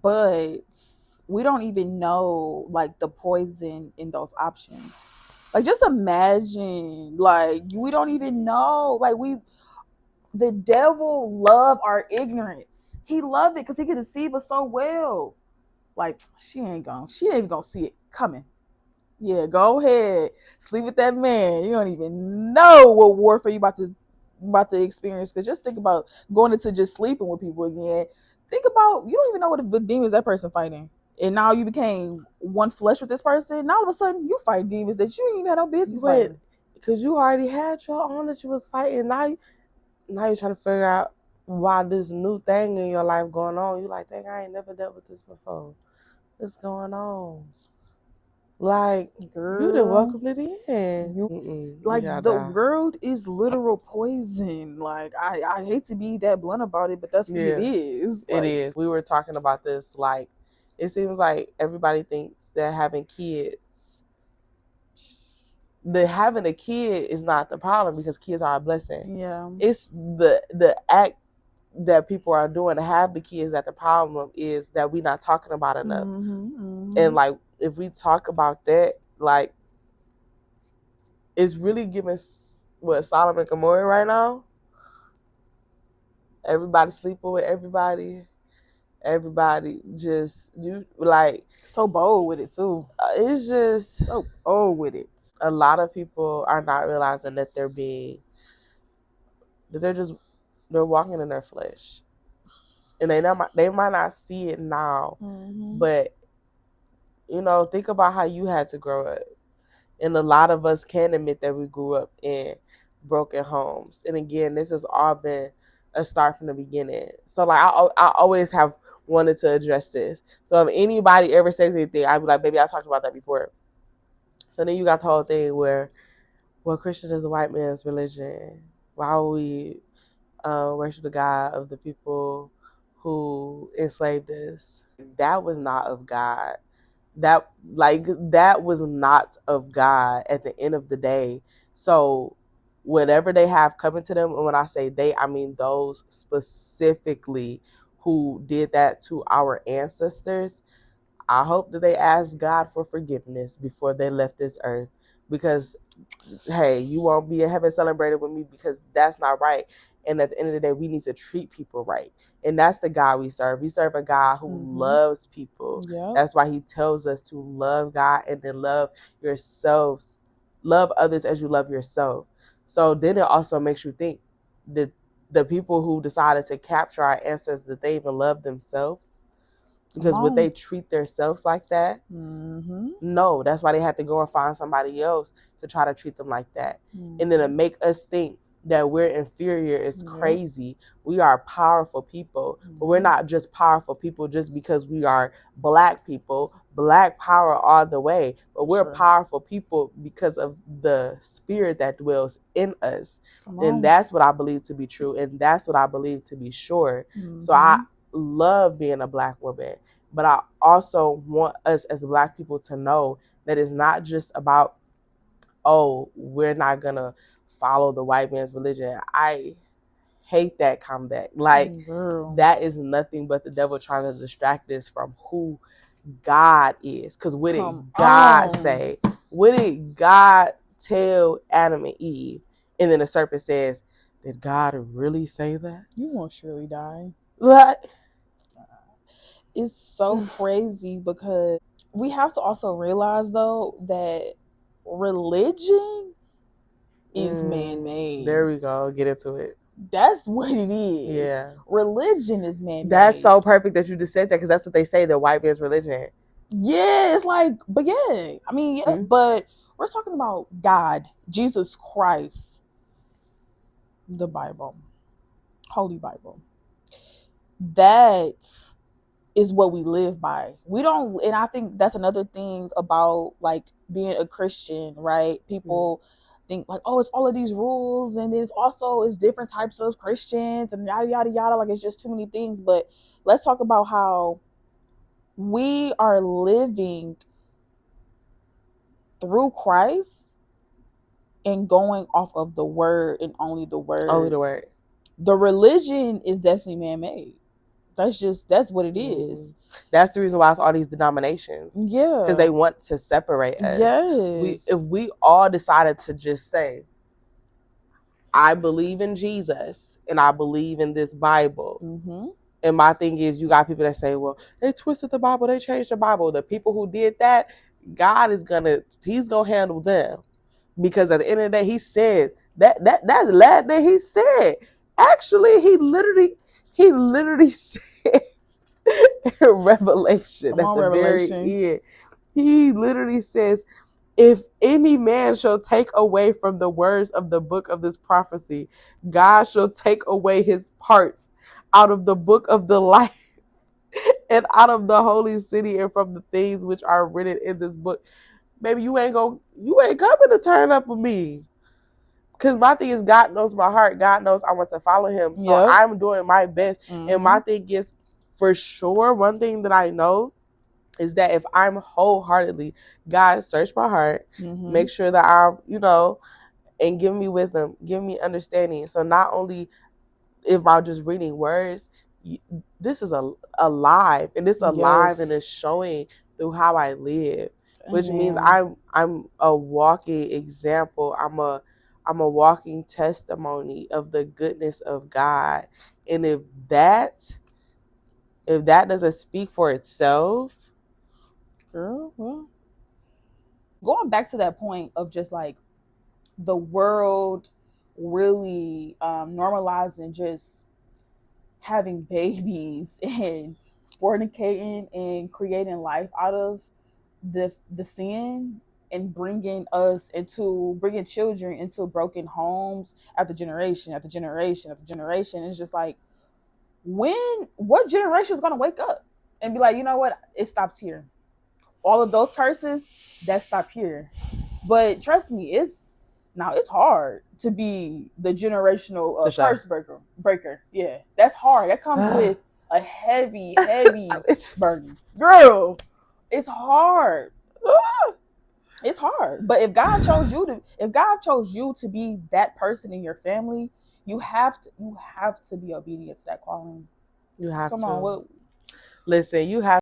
but we don't even know like the poison in those options. Like just imagine, like we don't even know, like we the devil love our ignorance. He love it because he can deceive us so well. Like she ain't even gonna see it coming. Yeah, go ahead, sleep with that man. You don't even know what warfare you about to experience. Because just think about going into just sleeping with people again. Think about you don't even know what the demons that person fighting, and now you became one flesh with this person. Now all of a sudden you fight demons that you ain't even had no business But fighting. because you already had your own that you was fighting, now you're trying to figure out why this new thing in your life going on. You like, dang, I ain't never dealt with this before. What's going on? Like, you done Girl, welcomed it in. you You like gotta the die. world is literal poison. Like I hate to be that blunt about it, but that's what it Yeah, is. it Like is. We were talking about this. Like, it seems like everybody thinks that having kids, the having a kid is not the problem because kids are a blessing. yeah. It's the act that people are doing to have the kids that the problem is that we're not talking about enough. And Mm-hmm. like if we talk about that, like it's really giving what Solomon and Gomorrah right now. Everybody sleeping with everybody. Everybody just you like So bold with it too. it's just So bold with it. a lot of people are not realizing that they're being that they're walking in their flesh, and they might not see it now, Mm-hmm. but think about how you had to grow up, and a lot of us can admit that we grew up in broken homes. And again, this has all been a start from the beginning. So like I always have wanted to address this. So if anybody ever says anything, I'd be like, baby, I talked about that before. So then you got the whole thing where, well, Christian is a white man's religion. Why would we worship the God of the people who enslaved us? That was not of God. That was not of God at the end of the day. So whatever they have coming to them, and when I say they, I mean those specifically who did that to our ancestors, I hope that they ask God for forgiveness before they left this earth, because hey, you won't be in heaven celebrating with me, because that's not right. And at the end of the day, we need to treat people right. And that's the God we serve. We serve a God who Mm-hmm. loves people. Yep. That's why he tells us to love God and then love yourselves, love others as you love yourself. So then it also makes you think that the people who decided to capture our ancestors, that they even love themselves, Come because would they on. treat themselves like that? Mm-hmm. No, that's why they had to go and find somebody else to try to treat them like that. And then to Mm-hmm. make us think that we're inferior is Yep. crazy. We are powerful people, but we're Yep. not just powerful people just because we are black people. Black power all the way, but For we're sure. powerful people because of the spirit that dwells in us. Come And on. that's what I believe to be true, and that's what I believe to be sure. So I Mm-hmm. love being a black woman, but I also want us as black people to know that it's not just about, oh, we're not gonna follow the white man's religion. I hate that comeback. Like, Girl. that is nothing but the devil trying to distract us from who God is. Because what Come did God on. say? What did God tell Adam and Eve? And then the serpent says, did God really say that? You won't surely die. What? It's so crazy because we have to also realize though that religion is man made. There we go. Get into it. That's what it is. Yeah. Religion is man That's made. so perfect that you just said that, because that's what they say, the white man's religion. Yeah, it's like, but yeah, I mean, yeah, Mm-hmm. but we're talking about God, Jesus Christ, the Bible, Holy Bible. That is what we live by. We don't, and I think that's another thing about like being a Christian, right? People think like, oh, it's all of these rules, and then it's different types of Christians and yada yada yada. Like it's just too many things. But let's talk about how we are living through Christ and going off of the word and only the Only word. the word. The religion is definitely man made. That's what it is. That's the reason why it's all these denominations. Yeah. Because they want to separate us. Yes. If we all decided to just say, I believe in Jesus and I believe in this Bible. Mm-hmm. And my thing is, you got people that say, well, they twisted the Bible, they changed the Bible. The people who did that, God is he's gonna handle them. Because at the end of the day, he said that's the last thing he said. Actually, he literally said in Revelation, at the very end, he literally says, if any man shall take away from the words of the book of this prophecy, God shall take away his parts out of the book of the life and out of the holy city and from the things which are written in this book. Baby, you ain't coming to turn up with me. Because my thing is, God knows my heart. God knows I want to follow him. So I'm doing my best. And my thing is, for sure, one thing that I know is that if I'm wholeheartedly, God, search my heart, make sure that I'm, and give me wisdom, give me understanding. So not only if I'm just reading words, this is alive, and it's alive and it's showing through how I live, which means I'm a walking example. I'm a walking testimony of the goodness of God. And if that doesn't speak for itself, girl, well, going back to that point of just like the world really normalizing just having babies and fornicating and creating life out of the sin, and bringing children into broken homes after generation after generation after generation. It's just like, what generation is going to wake up and be like, you know what, it stops here. All of those curses that stop here. But trust me, it's hard to be the generational curse breaker. Yeah, that's hard. That comes with a heavy burden. Girl, it's hard. It's hard. But if God chose you to be that person in your family, you have to be obedient to that calling. You have Come to. on, listen, you have